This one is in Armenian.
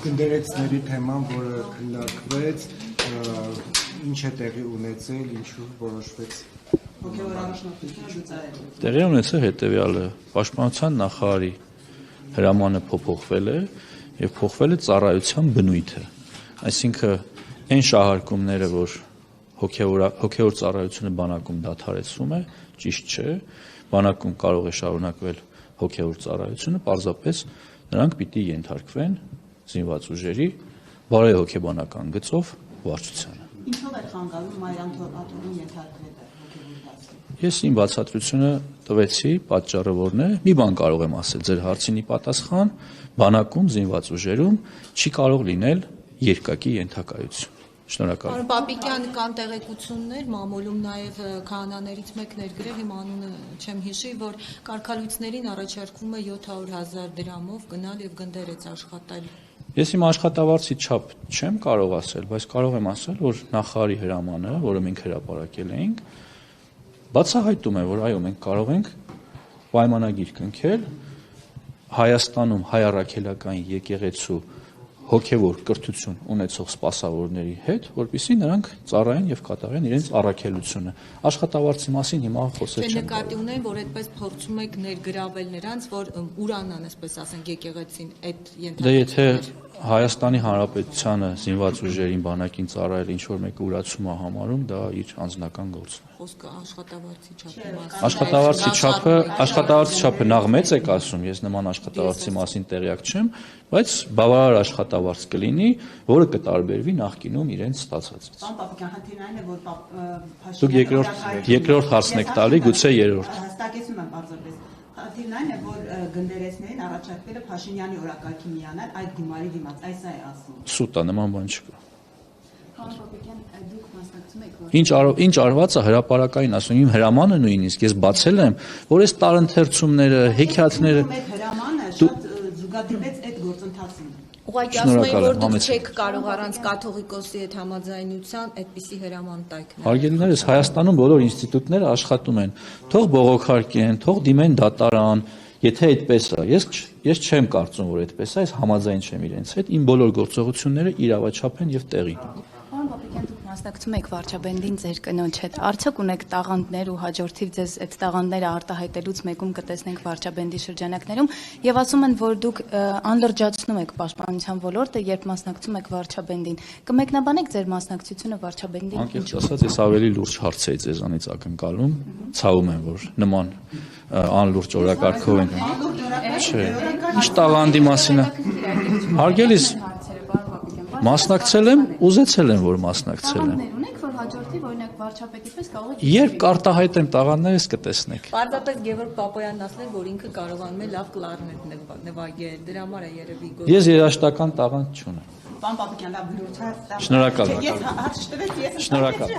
Գնդերեցների թեման, որը քննարկվեց, ինչ է տեղի ունեցել, ինչու որոշվեց։ Տեղի ունեցել հետևյալը, Պաշտպանության նախարարի հրամանը փոփոխվել է եւ փոխվել է ծառայության բնույթը, այսինքն այն շահարկումները, որ հոգեոր ծառայությունը բանակում դադարեցվում է, ճիշտ չէ, բանակում կարող է շարունակվել հոգեոր ծառայությունը, պարզապես նրանք պիտի ենթարկվեն զինված ուժերի բարեհոգեբանական գծով վարչությանը։ Ինչով է խանգարում Մարիամ Աթոմին ենթարկվելը հոգևոր դասի։ Ես իմ բացատրությունը տվեցի, պատճառը որն է, մի բան կարող եմ ասել, ձեր հարցին ի պատասխան, բանակում զինված ուժերում չի կարող լինել երկակի ենթակայություն։ Շնորհակալ։ Պարոն Պապիկյան, կան տեղեկություններ, մամուլում նաև քահանաներից մեկ ներգրել, հիմա անունը չեմ հիշի, որ կարգալույցներին առաջարկվում է 700,000 դրամով գնալ եւ գնդերեց աշխատել։ Ես իմ աշխատավարձի չափ չեմ կարող ասել, բայց կարող եմ ասել, որ նախարարի հրամանը, որը մենք հրապարակել էինք, բացահայտում է, որ այո, մենք կարող ենք պայմանագիր կնքել Հայաստանում հայ առաքելական եկեղեցու հոգևոր կրթություն ունեցող սպասավորների հետ, որպեսզի նրանք ծառայեն եւ կատարեն իրենց առաքելությունը։ Աշխատավարձի մասին հիմա խոսել չեմ։ Նկատի ունեն, որ այդպես փորձում եք ներգրավել նրանց, որ ուրանան, այսպես ասենք, եկեղեցին այդ ենթարկել։ Դե եթե Հայաստանի Հանրապետությանը զինված ուժերին բանակին ծառայել ինչ որ մեկը ուրացում է համարում, դա իր անձնական գործն է։ Խոսքը աշխատավարձի չափի մասին։ Աշխատավարձի չափը նախ մեծ եք ասում, ես նման աշխատավարձի մասին տեղյակ չեմ, բայց բավարար աշխատավարձ կլինի, որը կտարբերվի նախկինում իրենց ստացածից։ Պարոն Պապիկյան, խնդիրն այն է, որ Դուք երկրորդ հարցն եք տալի, գուցե երրորդ։ Հստակեցնում եմ պարզապես։ Խնդիրն այն է, որ գնդերեցներին առաջարկվել է Փաշինյանի օրակարգի միանալ այդ գումարի դիմաց, այս է ասում։ Սուտ է, նման բան չկա։ Պարոն Պապիկյան, դուք մասնակցում եք Ինչ արված է հրապարակային ասում, իմ հրամանը նույնիսկ ես բացել եմ, որ այս տարընթերցումները, հեքիաթները հրամանը շատ զուգադիպեց այդ գործընթացին։ Ուղղակի ասում են, որ դուք չեք կարող առանց կաթողիկոսի հետ համաձայնության այդպիսի հրաման տայք։ Հարգելիներս, Հայաստանում բոլոր ինստիտուտները աշխատում են, թող բողոքարկեն, թող դիմեն դատարան, եթե այդպես է, ես չեմ կարծում, որ այդպես է, ես համաձայն չեմ իրենց հետ, իմ բոլոր գործողությունները իրավաչափ են եւ տեղին։ Պարոն Պապիկյան, դուք մասնակցում եք վարչաբենդին ձեր կնոջ հետ, արդյոք ունեք տաղանդներ ու հաջորդիվ ձեզ այդ տաղանդները արտահայտելուց մեկում կտեսնենք վարչաբենդի շրջանակներում եւ ասում են, որ դուք անլրջացնում եք պաշտպանության ոլորտը, երբ մասնակցում եք վարչաբենդին, կմեկնաբանեք ձեր մասնակցությունը վարչաբենդին։ Անկեղծ ասած, ես ավելի լուրջ հարց էի ձեզանից ակնկալում, ցավում եմ, որ նման անլուրջ օրակարգով են։ Չէ, ինչ տաղանդի մասին է։ Հարգելիս, մասնակցել եմ, ուզեցել եմ, որ մասնակցել եմ։ Տաղանդներ ունեք, որ հաջորդիվ օրինակ վարչապետի պես կարող եք։ Երբ կարտահայտեմ տաղանդներս կտեսնեք։ Պարզապես Գևորգ Պապոյանն ասել, որ ինքը կարողանում է լավ կլարնետ նվագել, դրա համար է երևի Ես երաժշտական տաղանդ չունեմ։ Պարոն Պապիկյան, լավ լուրջ հարց։ Շնորհակալ եմ։ Ես հարց չտվեց, ես Շնորհակալ։